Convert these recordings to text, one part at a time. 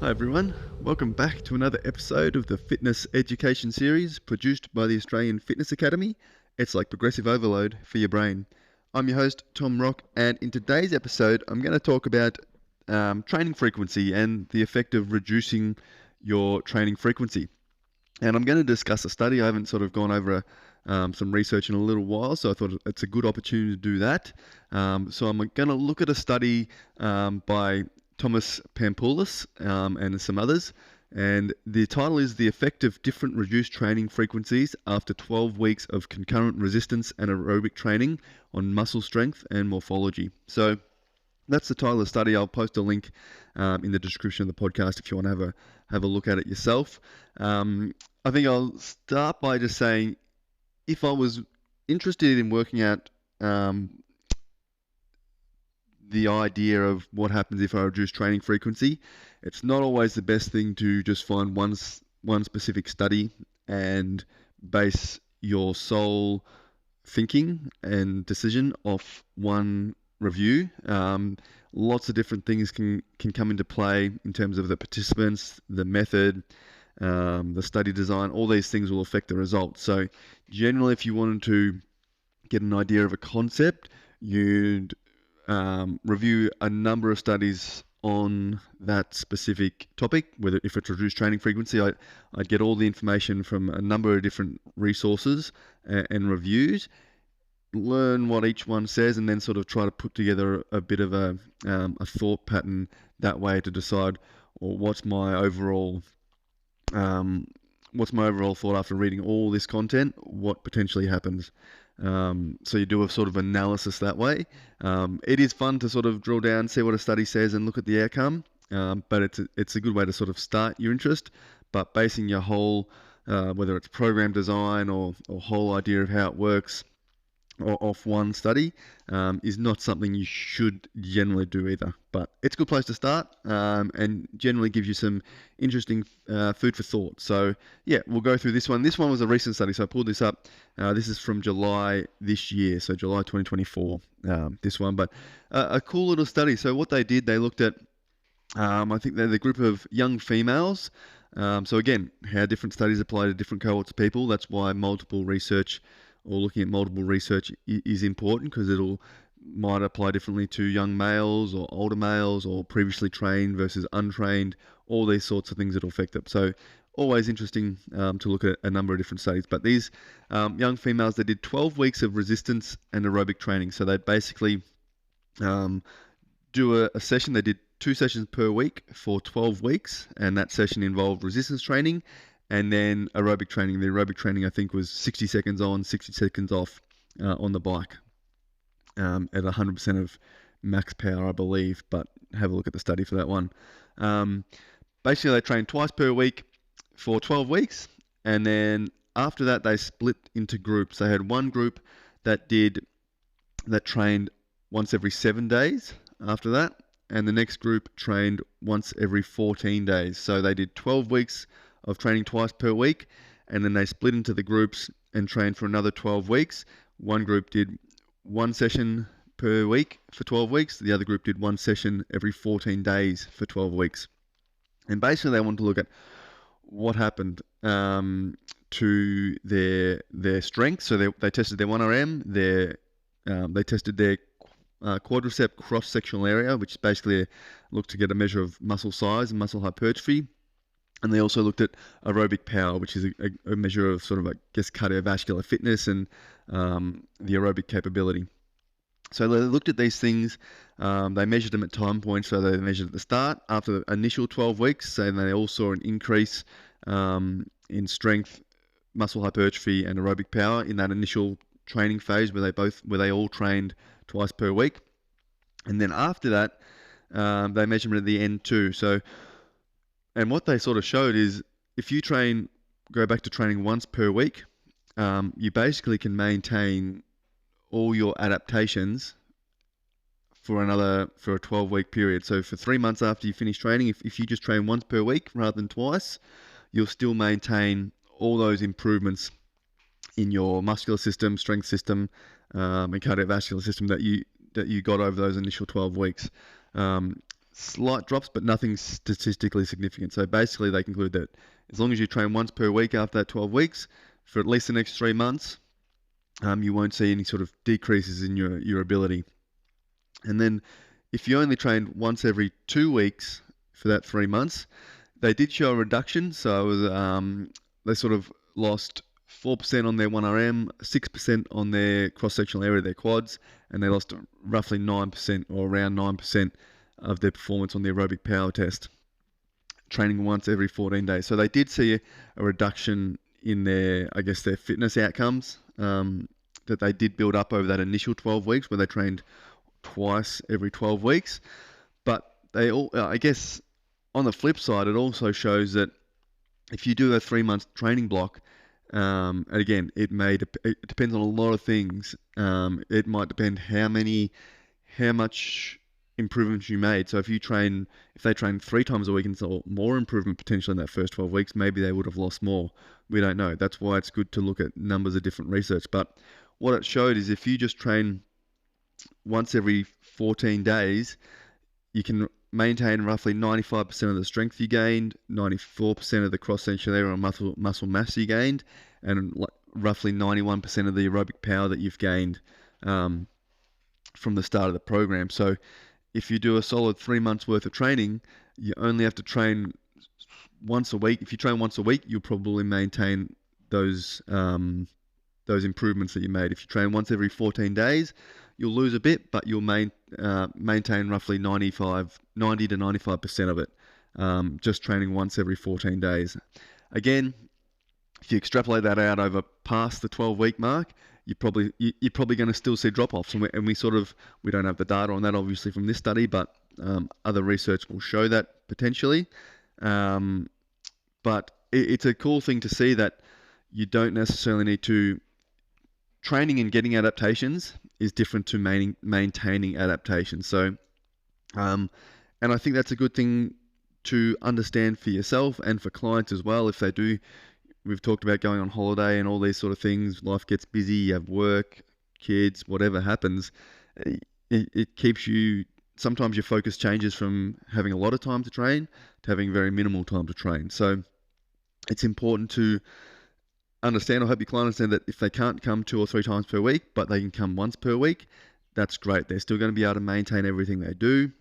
Hi everyone, welcome back to another episode of the Fitness Education Series produced by the Australian Fitness Academy. It's like progressive overload for your brain. I'm your host Tom Rock, and in today's episode I'm going to talk about training frequency and the effect of reducing your training frequency. And I'm going to discuss a study. I haven't sort of gone over some research in a little while, so I thought it's a good opportunity to do that. So I'm going to look at a study by Thomas Pampoulis and some others. And the title is The Effect of Different Reduced Training Frequencies After 12 Weeks of Concurrent Resistance and Aerobic Training on Muscle Strength and Morphology. So that's the title of the study. I'll post a link in the description of the podcast if you want to have a look at it yourself. I think I'll start by just saying, if I was interested in working out the idea of what happens if I reduce training frequency, it's not always the best thing to just find one specific study and base your sole thinking and decision off one review. Lots of different things can come into play in terms of the participants, the method, the study design. All these things will affect the results. So generally, if you wanted to get an idea of a concept, you'd review a number of studies on that specific topic. Whether if it's reduced training frequency, I'd get all the information from a number of different resources and reviews, learn what each one says, and then sort of try to put together a bit of a thought pattern that way to decide, or what's my overall thought after reading all this content, what potentially happens. So you do a sort of analysis that way. It is fun to sort of drill down, see what a study says, and look at the outcome. But it's a good way to sort of start your interest. But basing your whole, whether it's program design or whole idea of how it works, or off one study, is not something you should generally do either. But it's a good place to start, and generally gives you some interesting food for thought. So yeah, we'll go through this one. This one was a recent study, so I pulled this up. This is from July this year, so July 2024, this one. But a cool little study. So what they did, they looked at, I think they're the group of young females. So again, how different studies apply to different cohorts of people. That's why multiple research, or looking at multiple research, is important, because might apply differently to young males or older males, or previously trained versus untrained. All these sorts of things that will affect them. So always interesting to look at a number of different studies. But these young females, they did 12 weeks of resistance and aerobic training. So they'd basically do a session. They did 2 sessions per week for 12 weeks, and that session involved resistance training and then aerobic training. The aerobic training, I think, was 60 seconds on, 60 seconds off on the bike at 100% of max power, I believe. But have a look at the study for that one. Basically, they trained twice per week for 12 weeks, and then after that, they split into groups. They had one group that trained once every 7 days after that, and the next group trained once every 14 days. So they did 12 weeks of training twice per week, and then they split into the groups and trained for another 12 weeks. One group did 1 session per week for 12 weeks. The other group did 1 session every 14 days for 12 weeks. And basically they wanted to look at what happened to their strength. So they tested their 1RM, they tested their quadricep cross-sectional area, which basically looked to get a measure of muscle size and muscle hypertrophy. And they also looked at aerobic power, which is a measure of sort of, I guess, cardiovascular fitness and the aerobic capability. So they looked at these things. They measured them at time points. So they measured at the start, after the initial 12 weeks, and they all saw an increase in strength, muscle hypertrophy, and aerobic power in that initial training phase where they all trained twice per week. And then after that, they measured them at the end too. And what they sort of showed is, if you go back to training once per week, you basically can maintain all your adaptations for a 12-week period. So for 3 months after you finish training, if you just train once per week rather than twice, you'll still maintain all those improvements in your muscular system, strength system, and cardiovascular system that you got over those initial 12 weeks. slight drops, but nothing statistically significant. So basically, they conclude that as long as you train once per week after that 12 weeks for at least the next 3 months, you won't see any sort of decreases in your ability. And then if you only trained once every 2 weeks for that 3 months, they did show a reduction. So it was, they sort of lost 4% on their 1RM, 6% on their cross-sectional area of their quads, and they lost roughly 9% or around 9% of their performance on the aerobic power test, training once every 14 days. So they did see a reduction in their, I guess, their fitness outcomes that they did build up over that initial 12 weeks where they trained twice every 12 weeks. But they all, I guess, on the flip side, it also shows that if you do a 3-month training block, and again, it depends on a lot of things. It might depend how much improvements you made. So if they train 3 times a week and saw more improvement potentially in that first 12 weeks, maybe they would have lost more. We don't know. That's why it's good to look at numbers of different research. But what it showed is if you just train once every 14 days, you can maintain roughly 95% of the strength you gained, 94% of the cross-sectional area or muscle mass you gained, and roughly 91% of the aerobic power that you've gained from the start of the program. So if you do a solid 3 months worth of training, you only have to train once a week. If you train once a week, you'll probably maintain those improvements that you made. If you train once every 14 days, you'll lose a bit, but you'll maintain roughly 90 to 95% of it, just training once every 14 days. Again, if you extrapolate that out over past the 12-week mark, you're probably going to still see drop-offs, and we don't have the data on that obviously from this study, but other research will show that potentially. But it's a cool thing to see that you don't necessarily need to. Training and getting adaptations is different to maintaining adaptations. So, and I think that's a good thing to understand for yourself and for clients as well. If they do, we've talked about going on holiday and all these sort of things. Life gets busy, you have work, kids, whatever happens. It keeps you, sometimes your focus changes from having a lot of time to train to having very minimal time to train. So it's important to understand, or help your client understand, that if they can't come 2 or 3 times per week, but they can come once per week, that's great. They're still going to be able to maintain everything they do,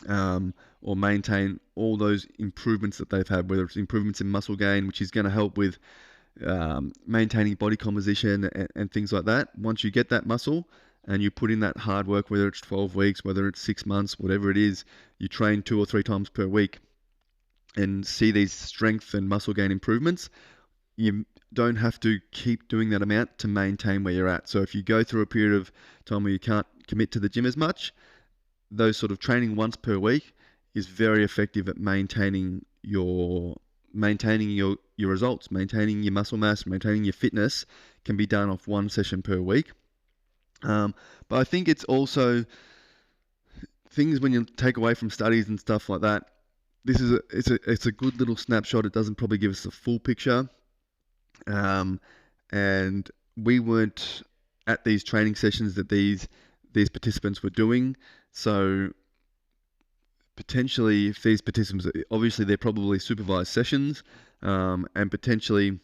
or maintain all those improvements that they've had, whether it's improvements in muscle gain, which is going to help with maintaining body composition and things like that. Once you get that muscle and you put in that hard work, whether it's 12 weeks, whether it's 6 months, whatever it is, you train 2 or 3 times per week and see these strength and muscle gain improvements, you don't have to keep doing that amount to maintain where you're at. So if you go through a period of time where you can't commit to the gym as much, those sort of training once per week is very effective at maintaining your results, maintaining your muscle mass, maintaining your fitness. Can be done off 1 session per week. But I think it's also things when you take away from studies and stuff like that. It's a good little snapshot. It doesn't probably give us the full picture. And we weren't at these training sessions that these participants were doing. So potentially, if these participants, obviously they're probably supervised sessions, and potentially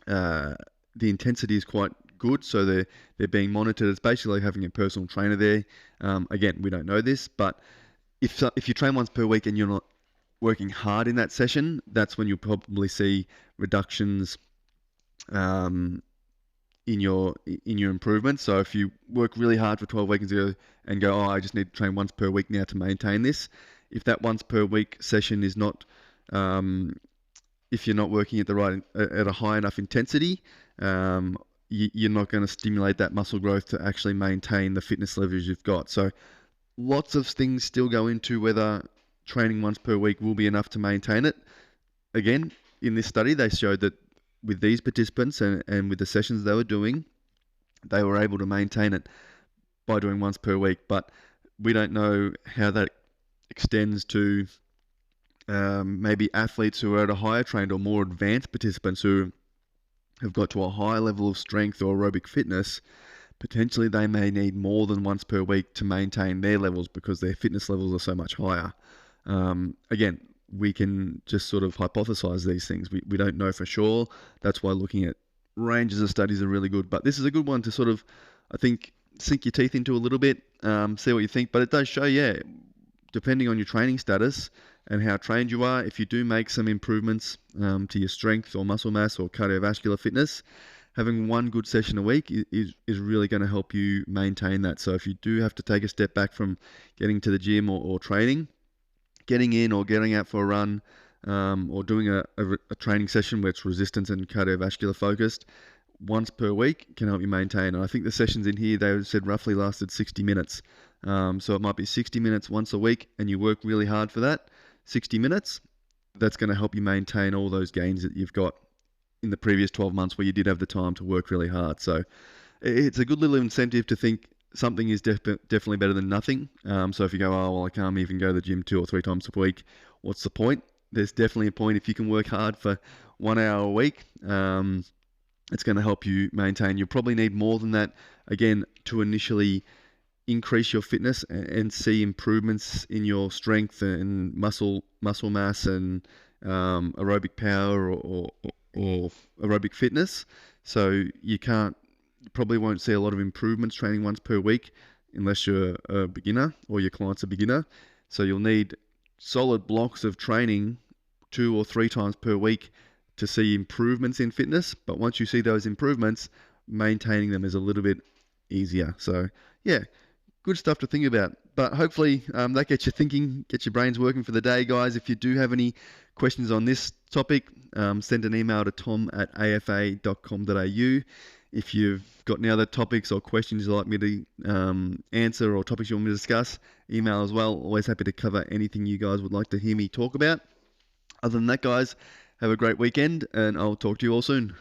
the intensity is quite good, so they're being monitored. It's basically like having a personal trainer there. Again, we don't know this, but if you train once per week and you're not working hard in that session, that's when you'll probably see reductions in your improvement. So if you work really hard for 12 weeks and go, I just need to train once per week now to maintain this, if that once per week session is not, if you're not working at a high enough intensity, you're not going to stimulate that muscle growth to actually maintain the fitness levels you've got. So lots of things still go into whether training once per week will be enough to maintain it. Again, in this study, they showed that with these participants and with the sessions they were doing, they were able to maintain it by doing once per week. But we don't know how that extends to maybe athletes who are at a higher trained or more advanced participants who have got to a higher level of strength or aerobic fitness. potentially they may need more than once per week to maintain their levels because their fitness levels are so much higher. Again, we can just sort of hypothesize these things. We don't know for sure. That's why looking at ranges of studies are really good. But this is a good one to sort of, I think, sink your teeth into a little bit, see what you think. But it does show, yeah, depending on your training status and how trained you are, if you do make some improvements to your strength or muscle mass or cardiovascular fitness, having one good session a week is really going to help you maintain that. So if you do have to take a step back from getting to the gym or training, getting in or getting out for a run, or doing a training session where it's resistance and cardiovascular focused, once per week can help you maintain. And I think the sessions in here, they said roughly lasted 60 minutes. So it might be 60 minutes once a week and you work really hard for that 60 minutes. That's going to help you maintain all those gains that you've got in the previous 12 months where you did have the time to work really hard. So it's a good little incentive to think something is definitely better than nothing. So if you go, oh, well, I can't even go to the gym 2 or 3 times a week, what's the point? There's definitely a point if you can work hard for 1 hour a week. It's going to help you maintain. You'll probably need more than that, again, to initially increase your fitness and see improvements in your strength and muscle mass and aerobic power or aerobic fitness. So you probably won't see a lot of improvements training once per week unless you're a beginner or your client's a beginner. So you'll need solid blocks of training 2 or 3 times per week to see improvements in fitness. But once you see those improvements, maintaining them is a little bit easier. So yeah, good stuff to think about. But hopefully that gets you thinking, gets your brains working for the day, guys. If you do have any questions on this topic, send an email to tom@afa.com.au. If you've got any other topics or questions you'd like me to answer or topics you want me to discuss, email as well. Always happy to cover anything you guys would like to hear me talk about. Other than that, guys, have a great weekend and I'll talk to you all soon.